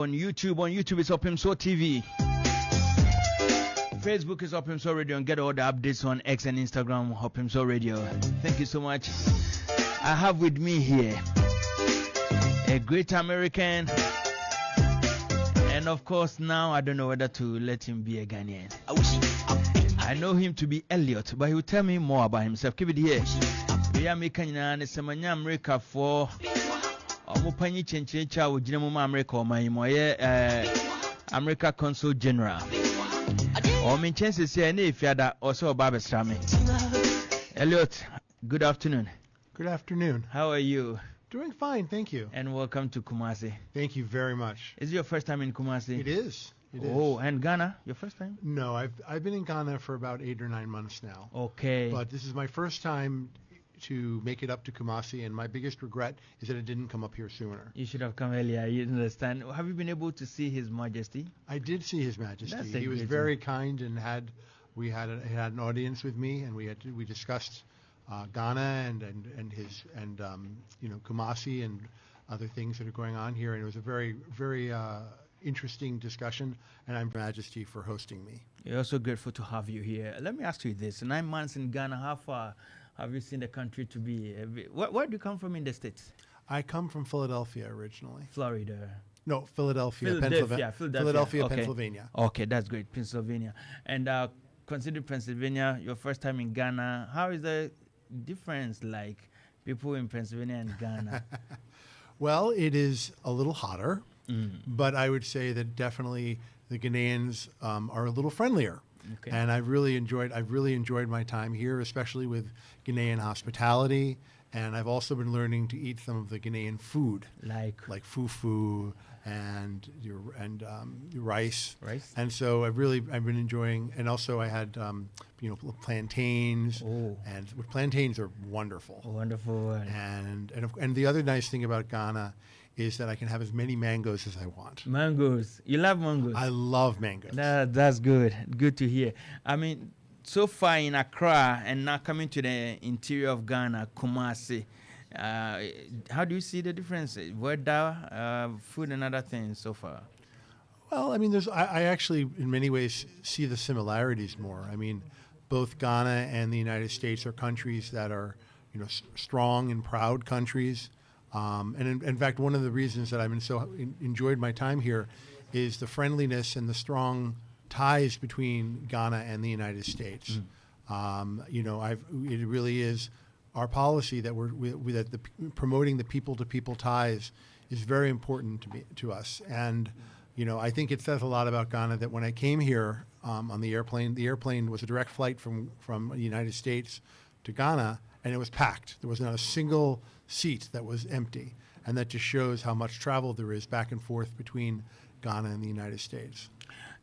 On YouTube it's Opimso TV. Facebook is Opimso Radio, and get all the updates on X and Instagram, Opimso Radio. Thank you so much. I have with me here a great American, and of course now I don't know whether to let him be a Ghanaian. I know him to be Elliot, but he will tell me more about himself. Keep it here. We are making an Semanya America for Omupanyi Chenchecha with Jinamuma America or my America Consul General. Or mean chances here if you had also Baba Strami. Elliot, good afternoon. Good afternoon. How are you? Doing fine, thank you. And welcome to Kumasi. Thank you very much. Is it your first time in Kumasi? It is. It is. Oh, and Ghana, your first time? No, I've been in Ghana for about 8 or 9 months now. Okay. But this is my first time to make it up to Kumasi, and my biggest regret is that it didn't come up here sooner. You should have come earlier. You understand. Have you been able to see His Majesty? I did see His Majesty. That's He was very kind, and he had an audience with me, and we discussed Ghana and Kumasi and other things that are going on here, and it was a very interesting discussion, and I'm Majesty for hosting me. We're also grateful to have you here. Let me ask you this: 9 months in Ghana, how far have you seen the country to be? Where do you come from in the States? I come from Philadelphia originally. Florida. No, Philadelphia, Philadelphia. Philadelphia, Okay. Pennsylvania. Okay, that's great, Pennsylvania. And considering Pennsylvania, your first time in Ghana, how is the difference like people in Pennsylvania and Ghana? Well, it is a little hotter, but I would say that definitely the Ghanaians are a little friendlier. Okay. And I've really enjoyed my time here, especially with Ghanaian hospitality. And I've also been learning to eat some of the Ghanaian food, like fufu and rice. Rice. And so I've been enjoying. And also I had plantains. Oh. And plantains are wonderful. Wonderful. And the other nice thing about Ghana is that I can have as many mangoes as I want. Mangoes. You love mangoes? I love mangoes. That's good. Good to hear. I mean, so far in Accra and now coming to the interior of Ghana, Kumasi, how do you see the difference? Weather, food, and other things so far? Well, I mean, I actually, in many ways, see the similarities more. I mean, both Ghana and the United States are countries that are, strong and proud countries. And in fact, one of the reasons that I've been enjoyed my time here is the friendliness and the strong ties between Ghana and the United States. It really is our policy that promoting the people-to-people ties is very important to us. And I think it says a lot about Ghana that when I came here on the airplane was a direct flight from the United States to Ghana, and it was packed. There was not a single seat that was empty, and that just shows how much travel there is back and forth between Ghana and the United States.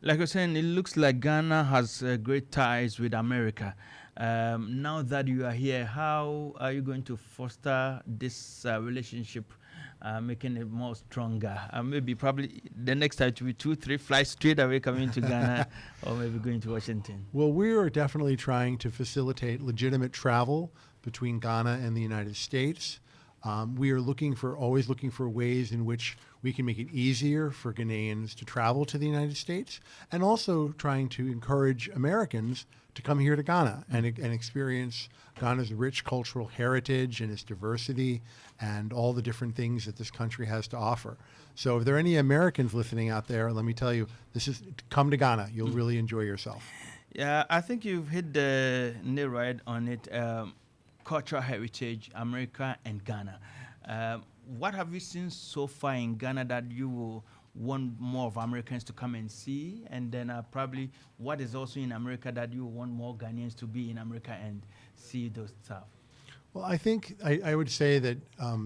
Like I was saying, it looks like Ghana has great ties with America. Now that you are here, how are you going to foster this relationship, making it more stronger? Maybe probably the next time to be 2-3 flights straight away coming to Ghana, or maybe going to Washington. Well, we are definitely trying to facilitate legitimate travel between Ghana and the United States. We are always looking for ways in which we can make it easier for Ghanaians to travel to the United States, and also trying to encourage Americans to come here to Ghana and experience Ghana's rich cultural heritage and its diversity and all the different things that this country has to offer. So if there are any Americans listening out there, let me tell you, come to Ghana. You'll really enjoy yourself. Yeah, I think you've hit the nail right on it. Cultural heritage, America and Ghana. What have you seen so far in Ghana that you will want more of Americans to come and see? And then probably what is also in America that you want more Ghanaians to be in America and see those stuff? Well, I think I would say that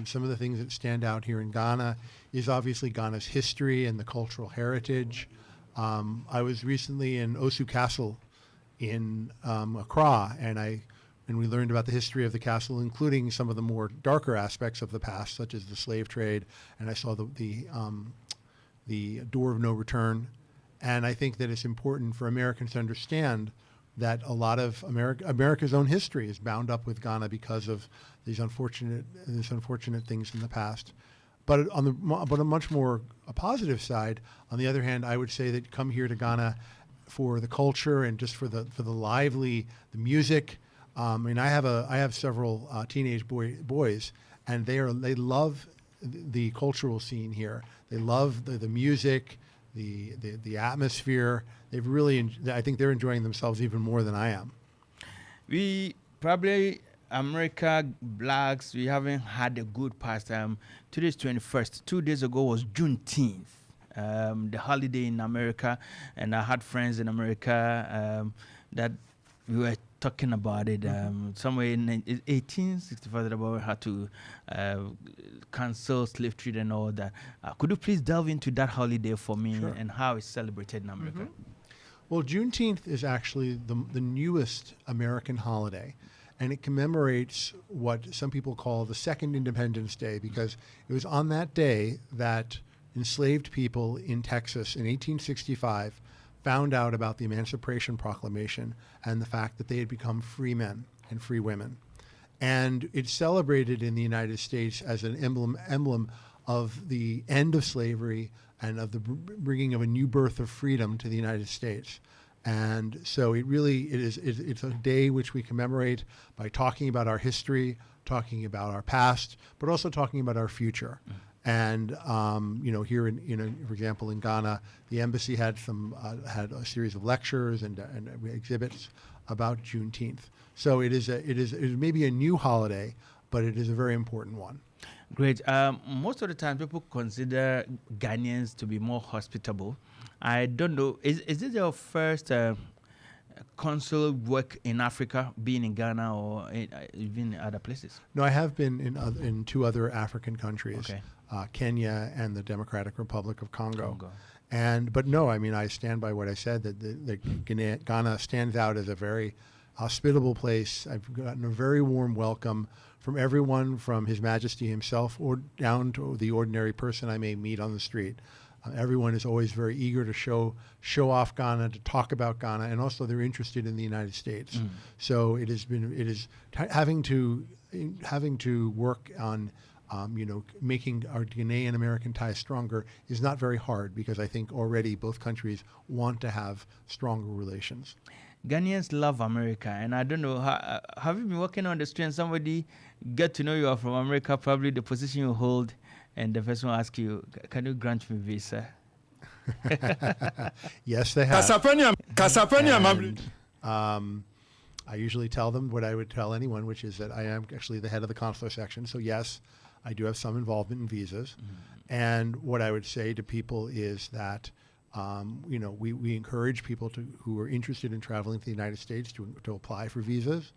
some of the things that stand out here in Ghana is obviously Ghana's history and the cultural heritage. I was recently in Osu Castle in Accra, and we learned about the history of the castle, including some of the more darker aspects of the past, such as the slave trade. And I saw the door of no return. And I think that it's important for Americans to understand that a lot of America's own history is bound up with Ghana because of these unfortunate things in the past. But on a much more a positive side, on the other hand, I would say that come here to Ghana for the culture and just for the the music. I mean, I have several teenage boys, and they love the cultural scene here. They love the music, the atmosphere. They've really, I think they're enjoying themselves even more than I am. We probably, America blacks, we haven't had a good pastime. Today's 21st. 2 days ago was Juneteenth, the holiday in America, and I had friends in America that we were talking about it. Somewhere in 1865, that we had to cancel slave trade and all that. Could you please delve into that holiday for me? Sure. And how it's celebrated in America? Well, Juneteenth is actually the newest American holiday, and it commemorates what some people call the Second Independence Day, because it was on that day that enslaved people in Texas in 1865 found out about the Emancipation Proclamation and the fact that they had become free men and free women. And it's celebrated in the United States as an emblem of the end of slavery and of the bringing of a new birth of freedom to the United States. And so it's a day which we commemorate by talking about our history, talking about our past, but also talking about our future. And here for example, in Ghana, the embassy had a series of lectures and exhibits about Juneteenth. So it is maybe a new holiday, but it is a very important one. Great. Most of the time, people consider Ghanaians to be more hospitable. I don't know. Is this your first consul work in Africa, being in Ghana or even other places? No, I have been in 2 other African countries. Okay. Kenya and the Democratic Republic of Congo. But no, I mean, I stand by what I said, that Ghana stands out as a very hospitable place. I've gotten a very warm welcome from everyone, from His Majesty himself or down to the ordinary person I may meet on the street. Everyone is always very eager to show off Ghana, to talk about Ghana, and also they're interested in the United States. So it is having to work on making our Ghanaian American ties stronger is not very hard, because I think already both countries want to have stronger relations. Ghanaians love America, and I don't know, have you been working on the street and somebody get to know you are from America, probably the position you hold, and the person will ask you, can you grant me visa? Yes, they have. And, I usually tell them what I would tell anyone, which is that I am actually the head of the consular section. So yes, I do have some involvement in visas. And what I would say to people is that we encourage people who are interested in traveling to the United States to apply for visas.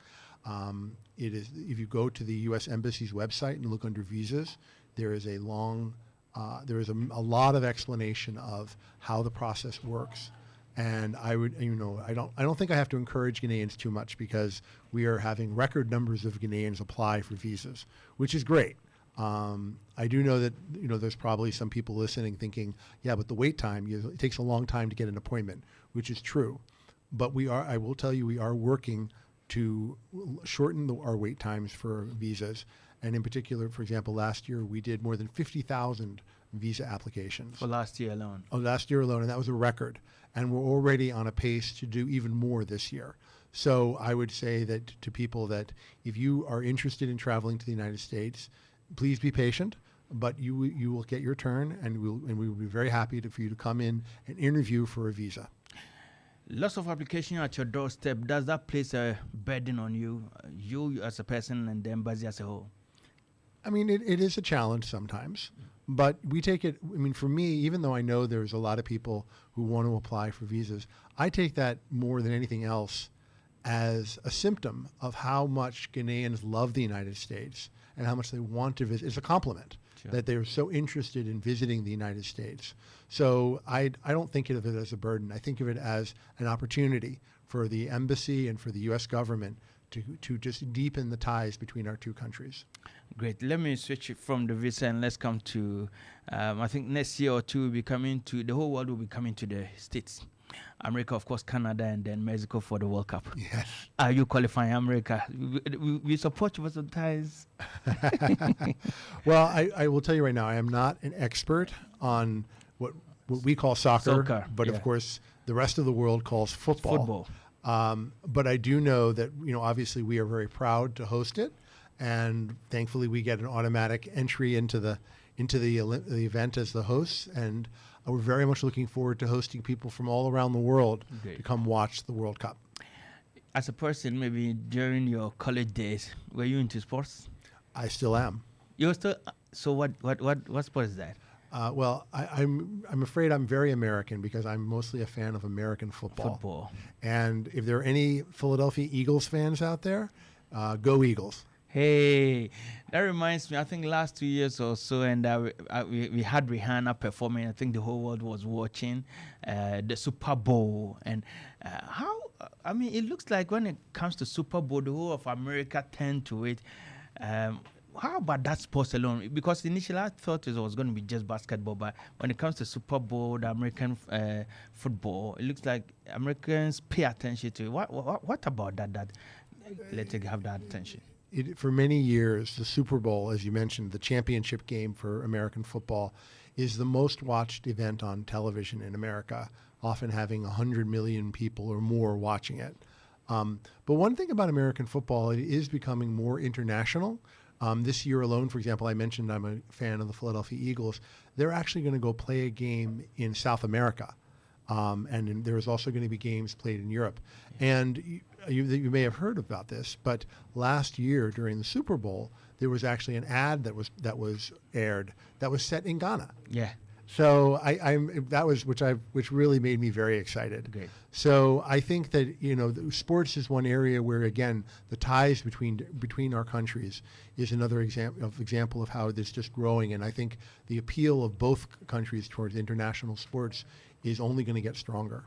If you go to the U.S. Embassy's website and look under visas, there is a lot of explanation of how the process works. And I don't think I have to encourage Ghanaians too much, because we are having record numbers of Ghanaians apply for visas, which is great. I do know that there's probably some people listening thinking, yeah, but the wait time, it takes a long time to get an appointment, which is true. But I will tell you, we are working to shorten our wait times for visas. And in particular, for example, last year we did more than 50,000 visa applications. For last year alone. Oh, last year alone, and that was a record. And we're already on a pace to do even more this year. So I would say that to people that if you are interested in traveling to the United States, please be patient, but you will get your turn, and we will be very happy for you to come in and interview for a visa. Lots of application at your doorstep. Does that place a burden on you as a person and the embassy as a whole? I mean, it is a challenge sometimes, but we take it, I mean, for me, even though I know there's a lot of people who want to apply for visas, I take that more than anything else as a symptom of how much Ghanaians love the United States and how much they want to visit. It's a compliment. Sure. That they're so interested in visiting the United States. So I don't think of it as a burden. I think of it as an opportunity for the embassy and for the U.S. government to just deepen the ties between our 2 countries. Great. Let me switch from the visa and let's come to, I think next year or 2 we'll be coming to, the whole world will be coming to the States. America, of course, Canada, and then Mexico for the World Cup. Yes. Are you qualifying America? We support you for some ties. Well, I will tell you right now, I am not an expert on what we call soccer, but of course the rest of the world calls football. But I do know that, obviously we are very proud to host it, and thankfully we get an automatic entry into the event as the hosts, and we're very much looking forward to hosting people from all around the world to come watch the World Cup. As a person, maybe during your college days, were you into sports? I still am. You're still. So what sport is that? Well, I'm afraid I'm very American because I'm mostly a fan of American football. And if there are any Philadelphia Eagles fans out there, go Eagles. Hey, that reminds me, I think last 2 years or so, and we had Rihanna performing. I think the whole world was watching the Super Bowl. And it looks like when it comes to Super Bowl, the whole of America turned to it. How about that sport alone? Because initially I thought it was going to be just basketball, but when it comes to Super Bowl, the American football, it looks like Americans pay attention to it. What about that let it have that attention? For many years, the Super Bowl, as you mentioned, the championship game for American football, is the most watched event on television in America, often having 100 million people or more watching it. But one thing about American football, it is becoming more international. This year alone, for example, I mentioned I'm a fan of the Philadelphia Eagles. They're actually going to go play a game in South America. And there's also going to be games played in Europe. And you may have heard about this, but last year during the Super Bowl, there was actually an ad that was aired that was set in Ghana. Yeah. So which really made me very excited. Great. So I think that sports is one area where, again, the ties between our countries is another example of how it's just growing. And I think the appeal of both countries towards international sports is only going to get stronger.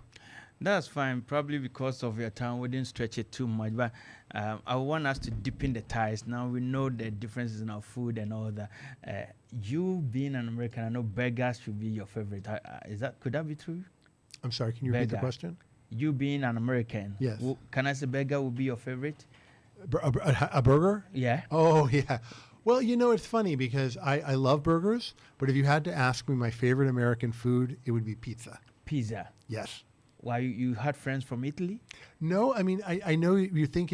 That's fine. Probably because of your time, we didn't stretch it too much. But I want us to deepen the ties. Now we know the differences in our food and all that. You being an American, I know burgers should be your favorite. Could that be true? I'm sorry. Can you repeat the question? You being an American, yes. Can I say burger would be your favorite? A burger? Yeah. Oh, yeah. Well, it's funny because I love burgers, but if you had to ask me my favorite American food, it would be pizza. Pizza? Yes. Why, you had friends from Italy? No, I mean, I know you think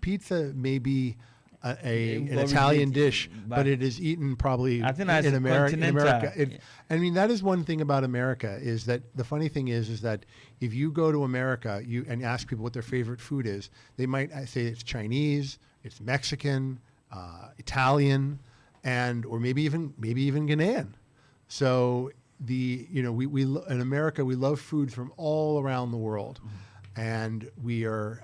pizza may be an Italian dish, but it is eaten probably in America. I mean, that is one thing about America, is that the funny thing is that if you go to America and ask people what their favorite food is, they might say it's Chinese, it's Mexican, Italian, or maybe even Ghanaian. So we in America, we love food from all around the world, and we're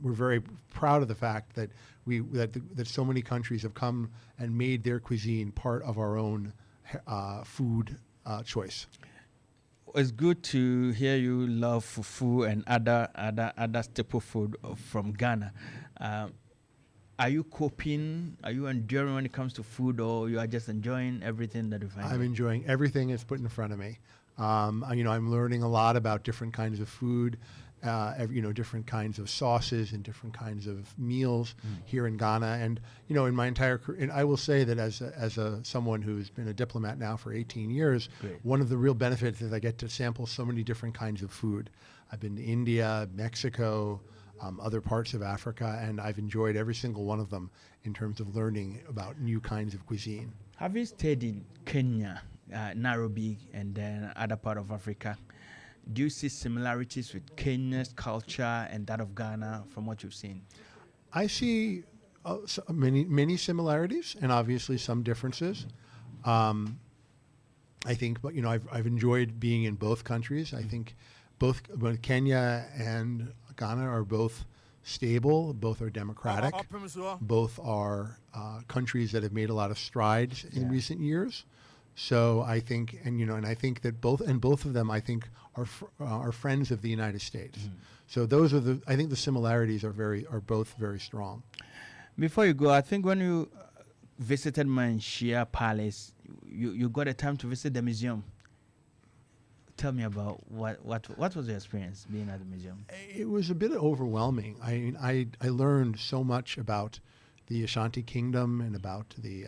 very proud of the fact that that so many countries have come and made their cuisine part of our own food choice. It's good to hear you love fufu and other staple food from Ghana. Are you coping? Are you enduring when it comes to food, or you are just enjoying everything that you find? I'm enjoying everything that's put in front of me. I'm learning a lot about different kinds of food, different kinds of sauces and different kinds of meals here in Ghana. And in my entire career, and I will say that as someone who's been a diplomat now for 18 years, Great. One of the real benefits is I get to sample so many different kinds of food. I've been to India, Mexico, other parts of Africa, and I've enjoyed every single one of them in terms of learning about new kinds of cuisine. Have you stayed in Kenya, Nairobi, and then other part of Africa? Do you see similarities with Kenya's culture and that of Ghana from what you've seen? I see many similarities and obviously some differences. I think, but I've enjoyed being in both countries. I think both Kenya and Ghana are both stable, both are democratic, both are countries that have made a lot of strides in recent years. So I think, and I think that both of them, I think, are friends of the United States. So those are I think the similarities are both very strong. Before you go, I think when you visited Manshia Palace, you got a time to visit the museum. tell me about what was your experience being at the museum? It was a bit overwhelming. I mean, I learned so much about the Ashanti Kingdom and about the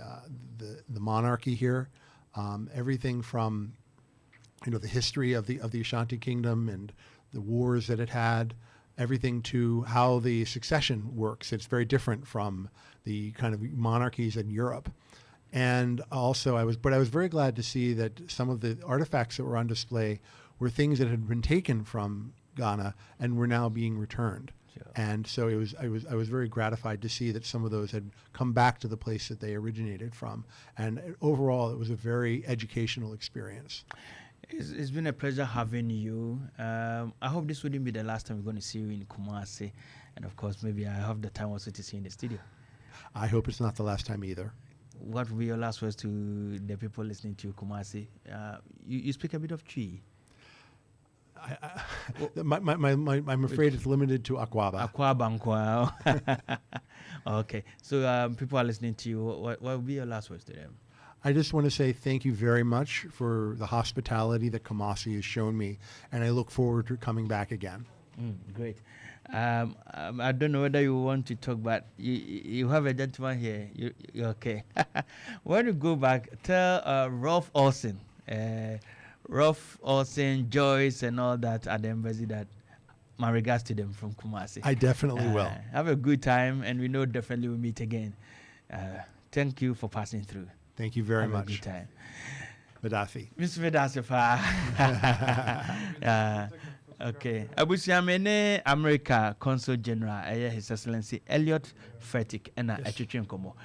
monarchy here. Everything from the history of the Ashanti Kingdom and the wars that it had, everything to how the succession works. It's very different from the kind of monarchies in Europe. And also, I was very glad to see that some of the artifacts that were on display were things that had been taken from Ghana and were now being returned. Sure. And so I was very gratified to see that some of those had come back to the place that they originated from. And overall, it was a very educational experience. It's been a pleasure having you. I hope this wouldn't be the last time we're going to see you in Kumasi. And of course, maybe I have the time also to see you in the studio. I hope it's not the last time either. What will be your last words to the people listening to Kumasi? You speak a bit of Twi. I'm afraid it's limited to Akwaba. Akwaba. Okay. So people are listening to you. What will be your last words to them? I just want to say thank you very much for the hospitality that Kumasi has shown me, and I look forward to coming back again. Great. I don't know whether you want to talk, but you have a gentleman here. You're okay. When you go back, tell Rolf Olsen, Joyce, and all that at the embassy that my regards to them from Kumasi. I definitely will. Have a good time, and we know definitely we'll meet again. Thank you for passing through. Thank you very much. Have a good time. Vedasi. Mr. Vedasi. Okay. Abusiamene America Consul General, His Excellency Elliot Fertik, and a Chichian Komo.